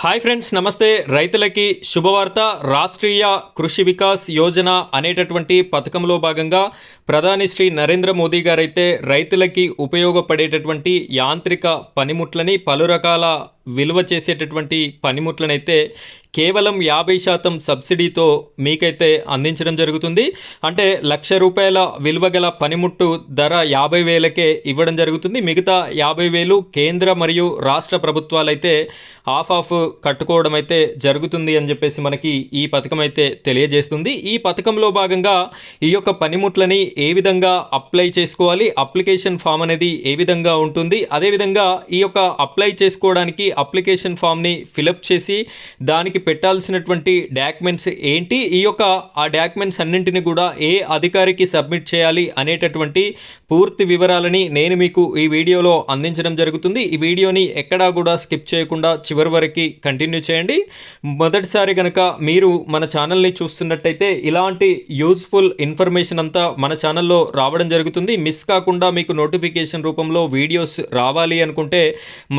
Hi friends, నమస్తే. రైతులకి శుభవార్త. రాష్ట్రీయ కృషి వికాస్ యోజన అనేటటువంటి పథకంలో భాగంగా ప్రధాని శ్రీ నరేంద్ర మోదీ గారైతే రైతులకి ఉపయోగపడేటటువంటి యాంత్రిక పనిముట్లని, పలు రకాల విలువ చేసేటటువంటి పనిముట్లనైతే కేవలం 50% సబ్సిడీతో మీకైతే అందించడం జరుగుతుంది. అంటే ₹1,00,000 విలువ గల పనిముట్టు ధర 50,000కే ఇవ్వడం జరుగుతుంది. మిగతా 50,000 కేంద్ర మరియు రాష్ట్ర ప్రభుత్వాలైతే ఆఫ్ కట్టుకోవడం అయితే జరుగుతుంది అని చెప్పేసి మనకి ఈ పథకం అయితే తెలియజేస్తుంది. ఈ పథకంలో భాగంగా ఈ యొక్క పనిముట్లని ఏ విధంగా అప్లై చేసుకోవాలి, అప్లికేషన్ ఫామ్ అనేది ఏ విధంగా ఉంటుంది, అదేవిధంగా ఈ యొక్క అప్లై చేసుకోవడానికి అప్లికేషన్ ఫామ్ని ఫిలప్ చేసి దానికి పెట్టాల్సినటువంటి డాక్యుమెంట్స్ ఏంటి, ఈ యొక్క ఆ డాక్యుమెంట్స్ అన్నింటినీ కూడా ఏ అధికారికి సబ్మిట్ చేయాలి అనేటటువంటి పూర్తి వివరాలని నేను మీకు ఈ వీడియోలో అందించడం జరుగుతుంది. ఈ వీడియోని ఎక్కడా కూడా స్కిప్ చేయకుండా చివరి వరకు కంటిన్యూ చేయండి. మొదటిసారి కనుక మీరు మన ఛానల్ని చూస్తున్నట్టయితే ఇలాంటి యూజ్ఫుల్ ఇన్ఫర్మేషన్ అంతా మన ఛానల్లో రావడం జరుగుతుంది. మిస్ కాకుండా మీకు నోటిఫికేషన్ రూపంలో వీడియోస్ రావాలి అనుకుంటే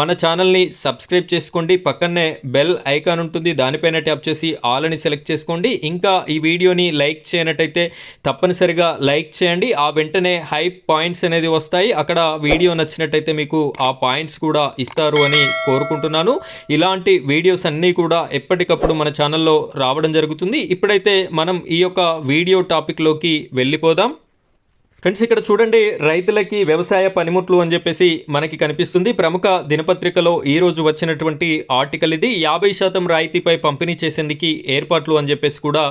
మన ఛానల్ని సబ్స్క్రైబ్ చేసుకోండి. పక్కనే బెల్ ఐకాన్ ఉంటుంది, దానిపైన ట్యాప్ చేసి ఆల్ అని సెలెక్ట్ చేసుకోండి. ఇంకా ఈ వీడియోని లైక్ చేయనట్టయితే తప్పనిసరిగా లైక్ చేయండి. ఆ వెంటనే హై పాయింట్స్ అనేది వస్తాయి. అక్కడ వీడియో నచ్చినట్టయితే మీకు ఆ పాయింట్స్ కూడా ఇస్తారు అని కోరుకుంటున్నాను. ఇలాంటి వీడియోస్ అన్నీ కూడా ఎప్పటికప్పుడు మన ఛానల్లో రావడం జరుగుతుంది. ఇప్పుడైతే మనం ఈ యొక్క వీడియో టాపిక్లోకి వెళ్ళిపోదాం. ఫ్రెండ్స్, ఇక్కడ చూడండి, రైతులకి వ్యవసాయ పనిముట్లు అని చెప్పేసి మనకి కనిపిస్తుంది. ప్రముఖ దినపత్రికలో ఈరోజు వచ్చినటువంటి ఆర్టికల్ ఇది. 50% రాయితీపై పంపిణీ చేసేందుకు ఏర్పాట్లు అని చెప్పేసి కూడా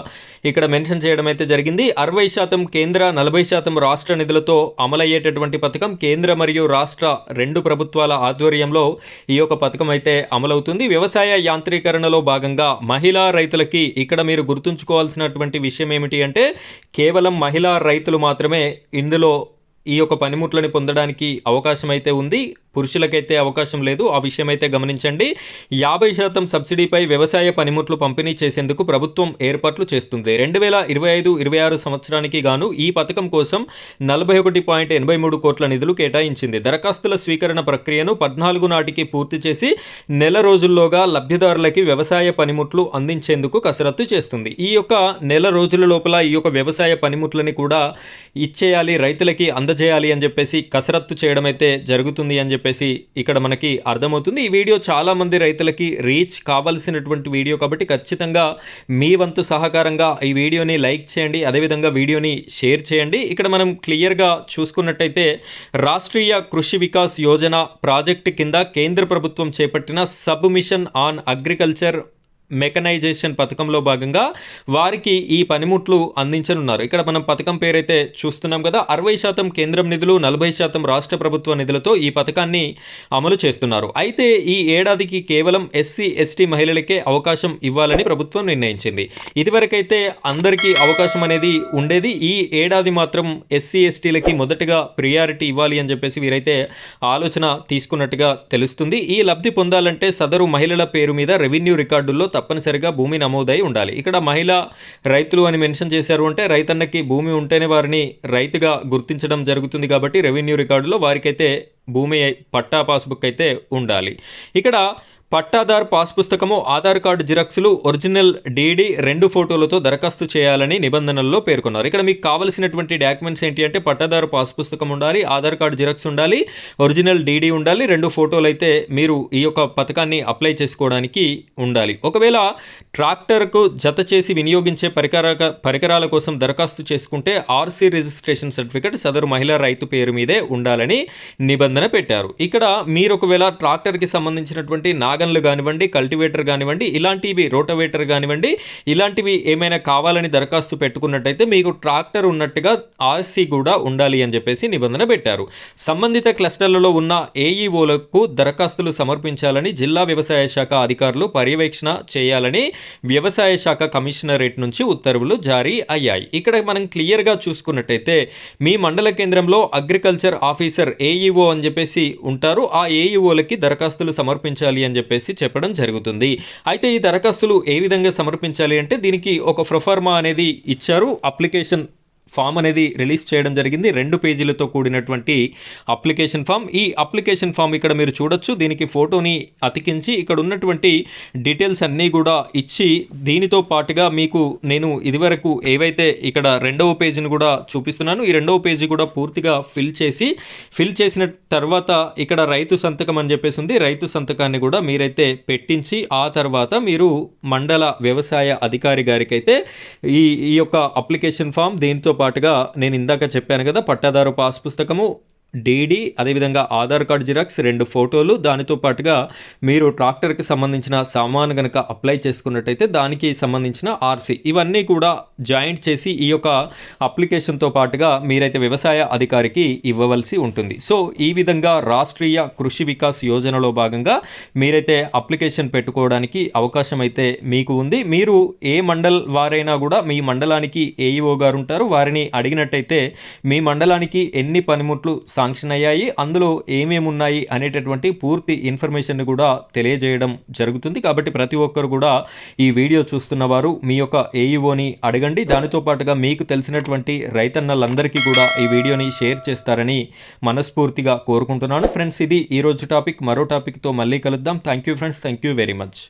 ఇక్కడ మెన్షన్ చేయడం అయితే జరిగింది. 60% కేంద్ర, 40% రాష్ట్ర నిధులతో అమలయ్యేటటువంటి పథకం. కేంద్ర మరియు రాష్ట్ర రెండు ప్రభుత్వాల ఆధ్వర్యంలో ఈ యొక్క పథకం అయితే అమలవుతుంది. వ్యవసాయ యాంత్రీకరణలో భాగంగా మహిళా రైతులకి ఇక్కడ మీరు గుర్తుంచుకోవాల్సినటువంటి విషయం ఏమిటి అంటే కేవలం మహిళా రైతులు మాత్రమే ఇందులో ఈ యొక్క పనిముట్లని పొందడానికి అవకాశం అయితే ఉంది. పురుషులకైతే అవకాశం లేదు. ఆ విషయం అయితే గమనించండి. 50% సబ్సిడీపై వ్యవసాయ పనిముట్లు పంపిణీ చేసేందుకు ప్రభుత్వం ఏర్పాట్లు చేస్తుంది. 2025-26 సంవత్సరానికి గాను ఈ పథకం కోసం 41.83 కోట్ల నిధులు కేటాయించింది. దరఖాస్తుల స్వీకరణ ప్రక్రియను 14 నాటికి పూర్తి చేసి నెల రోజుల్లోగా లబ్ధిదారులకి వ్యవసాయ పనిముట్లు అందించేందుకు కసరత్తు చేస్తుంది. ఈ యొక్క నెల రోజుల లోపల ఈ యొక్క వ్యవసాయ పనిముట్లని కూడా ఇచ్చేయాలి, రైతులకి అందజేయాలి అని చెప్పేసి కసరత్తు చేయడం అయితే జరుగుతుంది అని చెప్పేసి ఇక్కడ మనకి అర్థమవుతుంది. ఈ వీడియో చాలా మంది రైతులకి రీచ్ కావాల్సినటువంటి వీడియో కాబట్టి ఖచ్చితంగా మీ వంతు సహకారంగా ఈ వీడియోని లైక్ చేయండి, అదేవిధంగా వీడియోని షేర్ చేయండి. ఇక్కడ మనం క్లియర్గా చూసుకున్నట్టయితే రాష్ట్రీయ కృషి వికాస్ యోజన ప్రాజెక్టు కింద కేంద్ర ప్రభుత్వం చేపట్టిన sub mission on agriculture mechanisation పథకంలో భాగంగా వారికి ఈ పనిముట్లు అందించనున్నారు. ఇక్కడ మనం పథకం పేరైతే చూస్తున్నాం కదా. 60% కేంద్రం నిధులు, 40% రాష్ట్ర ప్రభుత్వ నిధులతో ఈ పథకాన్ని అమలు చేస్తున్నారు. అయితే ఈ ఏడాదికి కేవలం ఎస్సీ ఎస్టీ మహిళలకే అవకాశం ఇవ్వాలని ప్రభుత్వం నిర్ణయించింది. ఇదివరకైతే అందరికీ అవకాశం అనేది ఉండేది. ఈ ఏడాది మాత్రం ఎస్సీ ఎస్టీలకి మొదటగా ప్రియారిటీ ఇవ్వాలి అని చెప్పేసి వీరైతే ఆలోచన తీసుకున్నట్టుగా తెలుస్తుంది. ఈ లబ్ధి పొందాలంటే సదరు మహిళల పేరు మీద రెవెన్యూ రికార్డుల్లో తప్పనిసరిగా భూమి నమోదై ఉండాలి. ఇక్కడ మహిళా రైతులు అని మెన్షన్ చేశారు అంటే రైతన్నకి భూమి ఉంటేనే వారిని రైతుగా గుర్తించడం జరుగుతుంది. కాబట్టి రెవెన్యూ రికార్డులో వారికైతే భూమి పట్టా పాస్బుక్ అయితే ఉండాలి. ఇక్కడ పట్టాదార్ పాస్ పుస్తకము, ఆధార్ కార్డు జిరాక్స్లు, ఒరిజినల్ డీడీ 2 ఫోటోలతో దరఖాస్తు చేయాలని నిబంధనల్లో పేర్కొన్నారు. ఇక్కడ మీకు కావలసినటువంటి డాక్యుమెంట్స్ ఏంటి అంటే పట్టాదారు పాస్ పుస్తకం ఉండాలి, ఆధార్ కార్డు జిరాక్స్ ఉండాలి, ఒరిజినల్ డీడీ ఉండాలి, 2 ఫోటోలు అయితే మీరు ఈ యొక్క పథకాన్ని అప్లై చేసుకోవడానికి ఉండాలి. ఒకవేళ ట్రాక్టర్కు జత చేసి వినియోగించే పరికరాల కోసం దరఖాస్తు చేసుకుంటే ఆర్సీ రిజిస్ట్రేషన్ సర్టిఫికెట్ సదరు మహిళా రైతు పేరు మీదే ఉండాలని నిబంధన పెట్టారు. ఇక్కడ మీరు ఒకవేళ ట్రాక్టర్కి సంబంధించినటువంటి నాగన్లు కానివ్వండి, కల్టివేటర్ కానివ్వండి, ఇలాంటివి రోటవేటర్ కానివ్వండి, ఇలాంటివి ఏమైనా కావాలని దరఖాస్తు పెట్టుకున్నట్టయితే మీకు ట్రాక్టర్ ఉన్నట్టుగా ఆర్సీ కూడా ఉండాలి అని చెప్పేసి నిబంధన పెట్టారు. సంబంధిత క్లస్టర్లలో ఉన్న ఏఈఓలకు దరఖాస్తులు సమర్పించాలని జిల్లా వ్యవసాయ శాఖ అధికారులు పర్యవేక్షణ చేయాలని వ్యవసాయ శాఖ కమిషనరేట్ నుంచి ఉత్తర్వులు జారీ అయ్యాయి. ఇక్కడ మనం క్లియర్గా చూసుకున్నట్టయితే మీ మండల కేంద్రంలో అగ్రికల్చర్ ఆఫీసర్ ఏఈఓ అని చెప్పేసి ఉంటారు. ఆ ఏఈఓలకి దరఖాస్తులు సమర్పించాలి అని చెప్పేసి చెప్పడం జరుగుతుంది. అయితే ఈ దరఖాస్తులు ఏ విధంగా సమర్పించాలి అంటే దీనికి ఒక ప్రొఫార్మా అనేది ఇచ్చారు. అప్లికేషన్ ఫామ్ అనేది రిలీజ్ చేయడం జరిగింది. 2 పేజీలతో కూడినటువంటి అప్లికేషన్ ఫామ్. ఈ అప్లికేషన్ ఫామ్ ఇక్కడ మీరు చూడొచ్చు. దీనికి ఫోటోని అతికించి ఇక్కడ ఉన్నటువంటి డీటెయిల్స్ అన్నీ కూడా ఇచ్చి, దీనితో పాటుగా మీకు నేను ఇదివరకు ఏవైతే ఇక్కడ 2వ పేజీని కూడా చూపిస్తున్నాను. ఈ 2వ పేజీ కూడా పూర్తిగా ఫిల్ చేసిన తర్వాత ఇక్కడ రైతు సంతకం అని చెప్పేసి ఉంది. రైతు సంతకాన్ని కూడా మీరైతే పెట్టించి ఆ తర్వాత మీరు మండల వ్యవసాయ అధికారి గారికి అయితే ఈ యొక్క అప్లికేషన్ ఫామ్, దీంతో పాటుగా నేను ఇందాక చెప్పాను కదా, పట్టాదారు పాస్ పుస్తకము, డీడీ, అదేవిధంగా ఆధార్ కార్డు జిరాక్స్, 2 ఫోటోలు, దానితో పాటుగా మీరు ట్రాక్టర్కి సంబంధించిన సామాన్ కనుక అప్లై చేసుకున్నట్టయితే దానికి సంబంధించిన ఆర్సీ, ఇవన్నీ కూడా జాయింట్ చేసి ఈ యొక్క అప్లికేషన్తో పాటుగా మీరైతే వ్యవసాయ అధికారికి ఇవ్వవలసి ఉంటుంది. సో ఈ విధంగా రాష్ట్రీయ కృషి వికాస్ యోజనలో భాగంగా మీరైతే అప్లికేషన్ పెట్టుకోవడానికి అవకాశం అయితే మీకు ఉంది. మీరు ఏ మండల్ వారైనా కూడా మీ మండలానికి ఏఈఓ గారు ఉంటారు, వారిని అడిగినట్టయితే మీ మండలానికి ఎన్ని పనిముట్లు శాంక్షన్ అయ్యాయి, అందులో ఏమేమి ఉన్నాయి అనేటటువంటి పూర్తి ఇన్ఫర్మేషన్ కూడా తెలియజేయడం జరుగుతుంది. కాబట్టి ప్రతి ఒక్కరు కూడా ఈ వీడియో చూస్తున్న వారు మీ యొక్క ఏఈఓని అడగండి. దానితో పాటుగా మీకు తెలిసినటువంటి రైతన్నలందరికీ కూడా ఈ వీడియోని షేర్ చేస్తారని మనస్ఫూర్తిగా కోరుకుంటున్నాను. ఫ్రెండ్స్, ఇది ఈరోజు టాపిక్. మరో టాపిక్తో మళ్ళీ కలుద్దాం. Thank you friends, thank you very much.